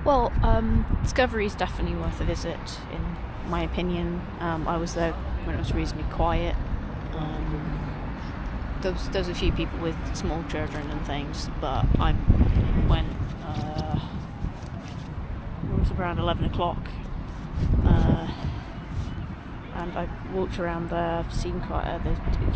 Well, Discovery is definitely worth a visit, in my opinion. I was there when it was reasonably quiet. There was a few people with small children and things, but I went, it was around 11 o'clock, and I walked around there, seen quite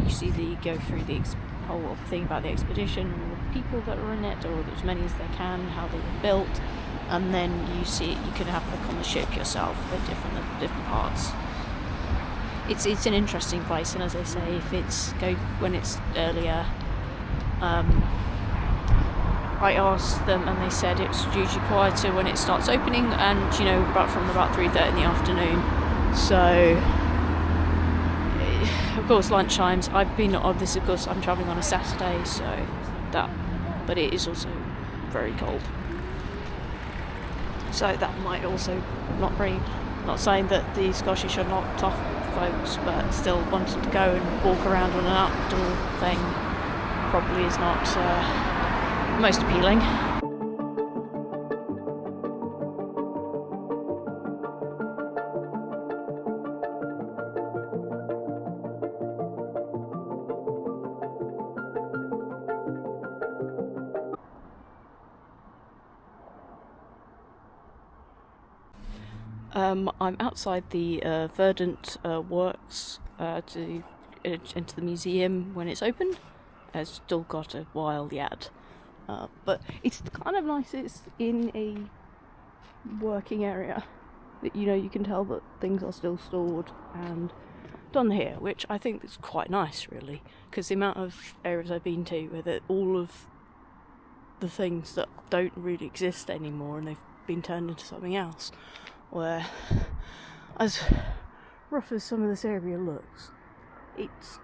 you go through the whole thing about the expedition and all the people that were in it, or as many as they can, how they were built. And then you can have a look on the ship yourself at different parts. It's an interesting place, and as I say, when it's earlier, I asked them and they said it's usually quieter when it starts opening, and from about 3:30 in the afternoon. So of course lunchtimes. I've been on this, of course I'm travelling on a Saturday, but it is also very cold. So that might also not saying that the Scottish are not tough folks, but still wanting to go and walk around on an outdoor thing probably is not most appealing. I'm outside the Verdant Works to enter the museum when it's open. It's still got a while yet, but it's kind of nice. It's in a working area that you can tell that things are still stored and done here, which I think is quite nice, really, because the amount of areas I've been to where all of the things that don't really exist anymore and they've been turned into something else. Where, as rough as some of this area looks, it's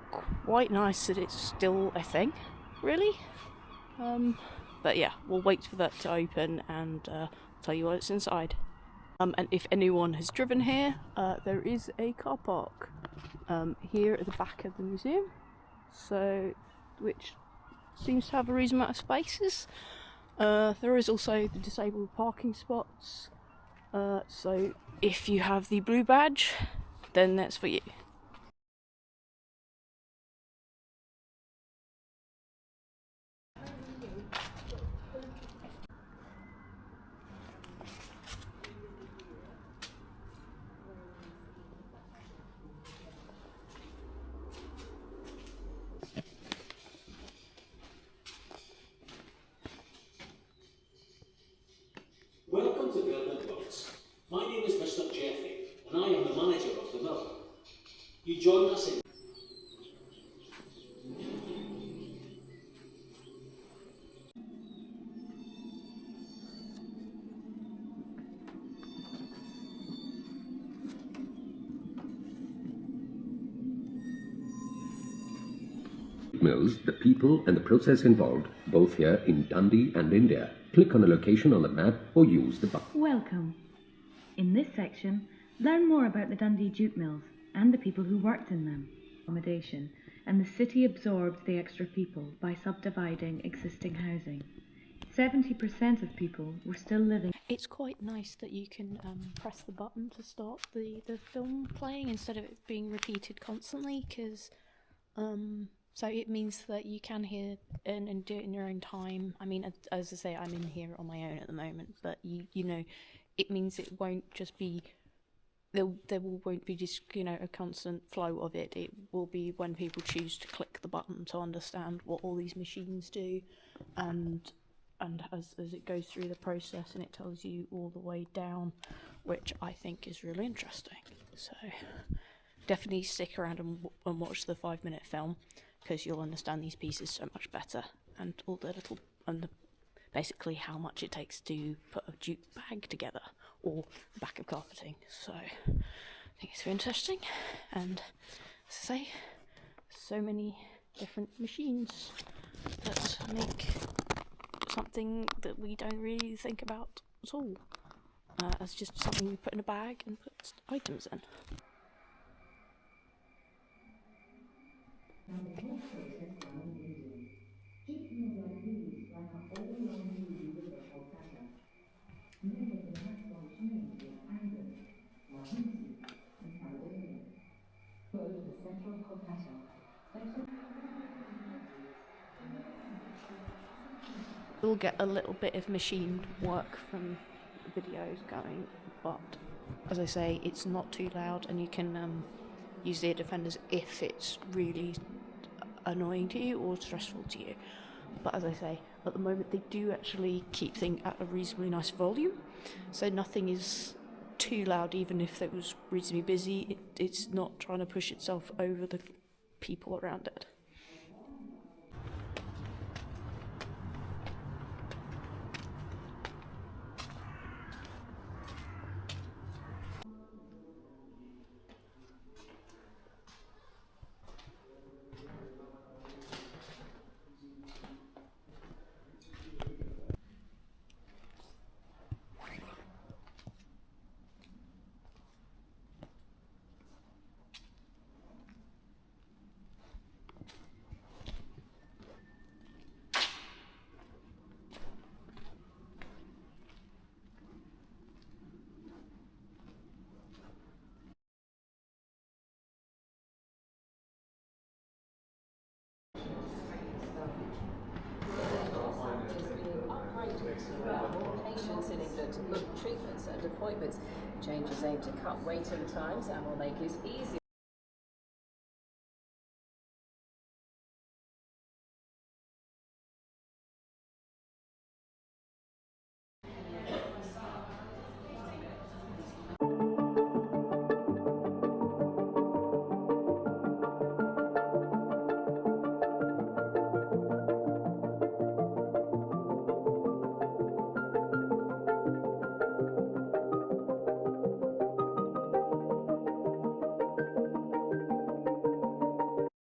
quite nice that it's still a thing, really. But yeah, we'll wait for that to open and tell you what it's inside. And if anyone has driven here, there is a car park here at the back of the museum, which seems to have a reasonable amount of spaces. There is also the disabled parking spots. So if you have the blue badge, then that's for you. Welcome to Verdant Works. My name is Mr. Jeffrey, and I am the manager of the mill. You join us in mills, the people and the process involved, both here in Dundee and India. Click on a location on the map or use the button. Welcome. In this section, learn more about the Dundee jute mills and the people who worked in them. Accommodation, and the city absorbed the extra people by subdividing existing housing. 70% of people were still living. It's quite nice that you can press the button to start the film playing instead of it being repeated constantly, because So it means that you can hear and do it in your own time. I mean, as I say, I'm in here on my own at the moment, but you know, it means it won't just be won't be just a constant flow of it. It will be when people choose to click the button to understand what all these machines do, and as it goes through the process, and it tells you all the way down, which I think is really interesting. So definitely stick around and watch the 5-minute film, because you'll understand these pieces so much better, and all the little basically how much it takes to put a jute bag together or the back of carpeting. So I think it's very interesting, and as I say, so many different machines that make something that we don't really think about at all as just something we put in a bag and put items in. We'll get a little bit of machine work from videos going, but as I say, it's not too loud, and you can use the ear defenders if it's really annoying to you or stressful to you. But as I say, at the moment they do actually keep things at a reasonably nice volume, so nothing is too loud. Even if it was reasonably busy, it's not trying to push itself over the people around it. Patients in England to book treatments and appointments. Changes aim to cut waiting times and will make it easier.